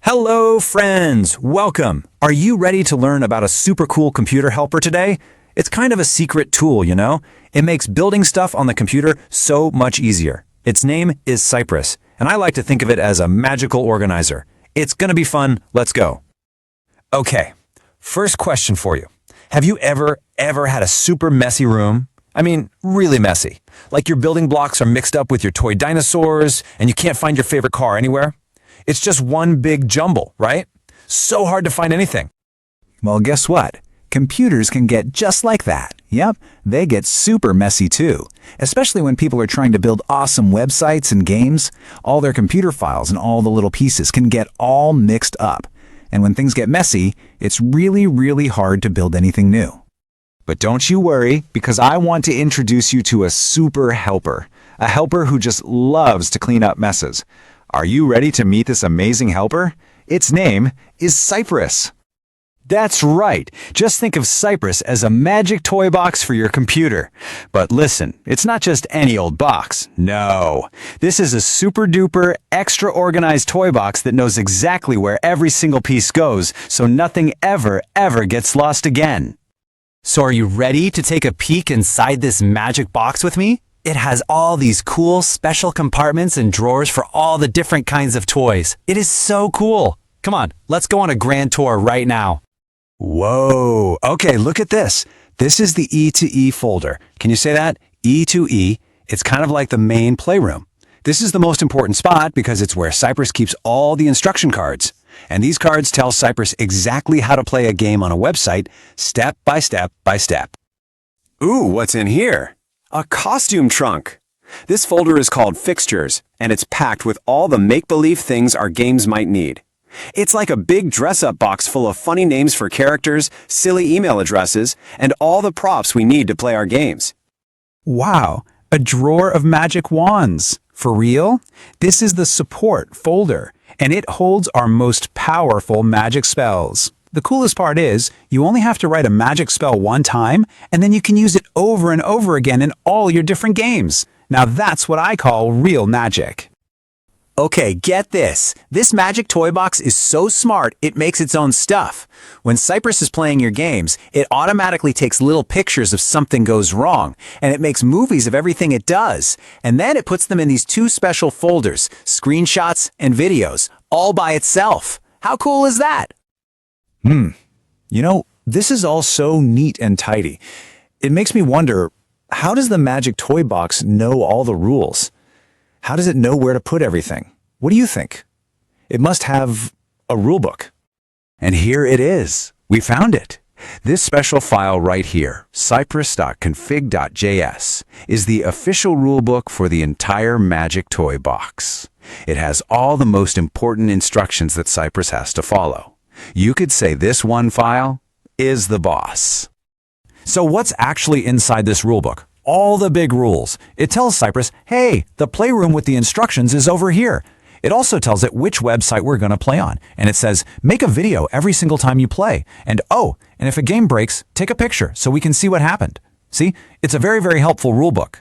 Hello, friends! Welcome! Are you ready to learn about a super cool computer helper today? It's kind of a secret tool, you know? It makes building stuff on the computer so much easier. Its name is Cypress, and I like to think of it as a magical organizer. It's gonna be fun. Let's go. Okay, first question for you. Have you ever had a super messy room? I mean, really messy. Like your building blocks are mixed up with your toy dinosaurs, and you can't find your favorite car anywhere? It's just one big jumble, right? So hard to find anything. Well, guess what? Computers can get just like that. Yep, they get super messy too. Especially when people are trying to build awesome websites and games. All their computer files and all the little pieces can get all mixed up. And when things get messy, it's really hard to build anything new. But don't you worry, because I want to introduce you to a super helper. A helper who just loves to clean up messes. Are you ready to meet this amazing helper? Its name is Cypress. That's right. Just think of Cypress as a magic toy box for your computer. But listen, it's not just any old box. No. This is a super duper, extra organized toy box that knows exactly where every single piece goes, so nothing ever gets lost again. So are you ready to take a peek inside this magic box with me? It has all these cool special compartments and drawers for all the different kinds of toys. It is so cool. Come on, let's go on a grand tour right now. Whoa, okay, look at this. This is the E2E folder. Can you say that? E2E. It's kind of like the main playroom. This is the most important spot because it's where Cypress keeps all the instruction cards. And these cards tell Cypress exactly how to play a game on a website, step by step by step. Ooh, what's in here? A costume trunk. This folder is called Fixtures, and it's packed with all the make-believe things our games might need. It's like a big dress-up box full of funny names for characters, silly email addresses, and all the props we need to play our games. Wow, a drawer of magic wands. For real? This is the support folder, and it holds our most powerful magic spells. The coolest part is, you only have to write a magic spell one time, and then you can use it over and over again in all your different games. Now that's what I call real magic. Okay, get this. This magic toy box is so smart, it makes its own stuff. When Cypress is playing your games, it automatically takes little pictures if something goes wrong, and it makes movies of everything it does. And then it puts them in these two special folders, screenshots and videos, all by itself. How cool is that? You know, this is all so neat and tidy. It makes me wonder, how does the magic toy box know all the rules? How does it know where to put everything? What do you think? It must have a rulebook. And here it is. We found it. This special file right here, cypress.config.js, is the official rulebook for the entire magic toy box. It has all the most important instructions that Cypress has to follow. You could say this one file is the boss. So what's actually inside this rulebook? All the big rules. It tells Cypress, hey, the playroom with the instructions is over here. It also tells it which website we're going to play on. And it says, make a video every single time you play. And and if a game breaks, take a picture so we can see what happened. See, it's a very helpful rulebook.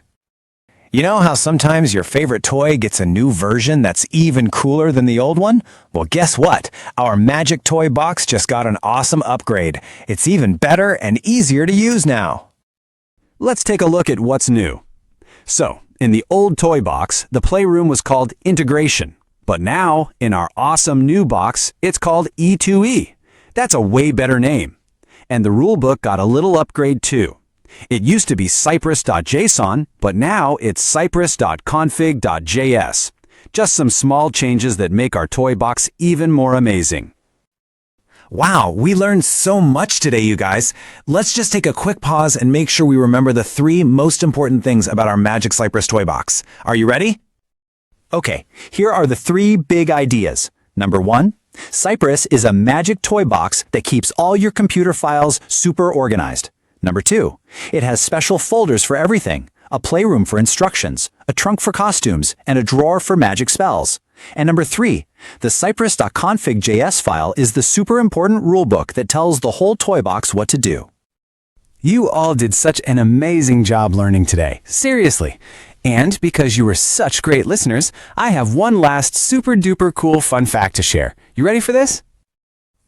You know how sometimes your favorite toy gets a new version that's even cooler than the old one? Well, guess what? Our magic toy box just got an awesome upgrade. It's even better and easier to use now. Let's take a look at what's new. So, in the old toy box, the playroom was called Integration. But now, in our awesome new box, it's called E2E. That's a way better name. And the rulebook got a little upgrade too. It used to be cypress.json, but now it's cypress.config.js. Just some small changes that make our toy box even more amazing. Wow, we learned so much today, you guys. Let's just take a quick pause and make sure we remember the 3 most important things about our Magic Cypress toy box. Are you ready? Okay, here are the 3 big ideas. Number 1, Cypress is a magic toy box that keeps all your computer files super organized. Number 2, it has special folders for everything, a playroom for instructions, a trunk for costumes, and a drawer for magic spells. And number 3, the cypress.config.js file is the super important rulebook that tells the whole toy box what to do. You all did such an amazing job learning today. Seriously. And because you were such great listeners, I have one last super duper cool fun fact to share. You ready for this?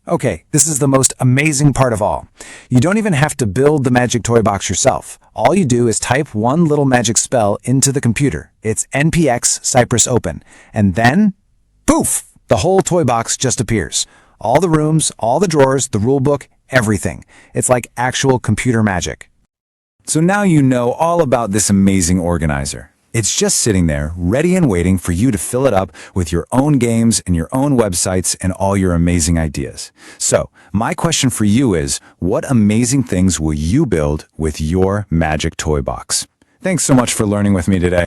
Okay, this is the most amazing part of all. You don't even have to build the magic toy box yourself. All you do is type one little magic spell into the computer. It's npx cypress open. And then, poof, the whole toy box just appears. All the rooms, all the drawers, the rulebook, everything. It's like actual computer magic. So now you know all about this amazing organizer. It's just sitting there, ready and waiting for you to fill it up with your own games and your own websites and all your amazing ideas. So, my question for you is, what amazing things will you build with your magic toy box? Thanks so much for learning with me today.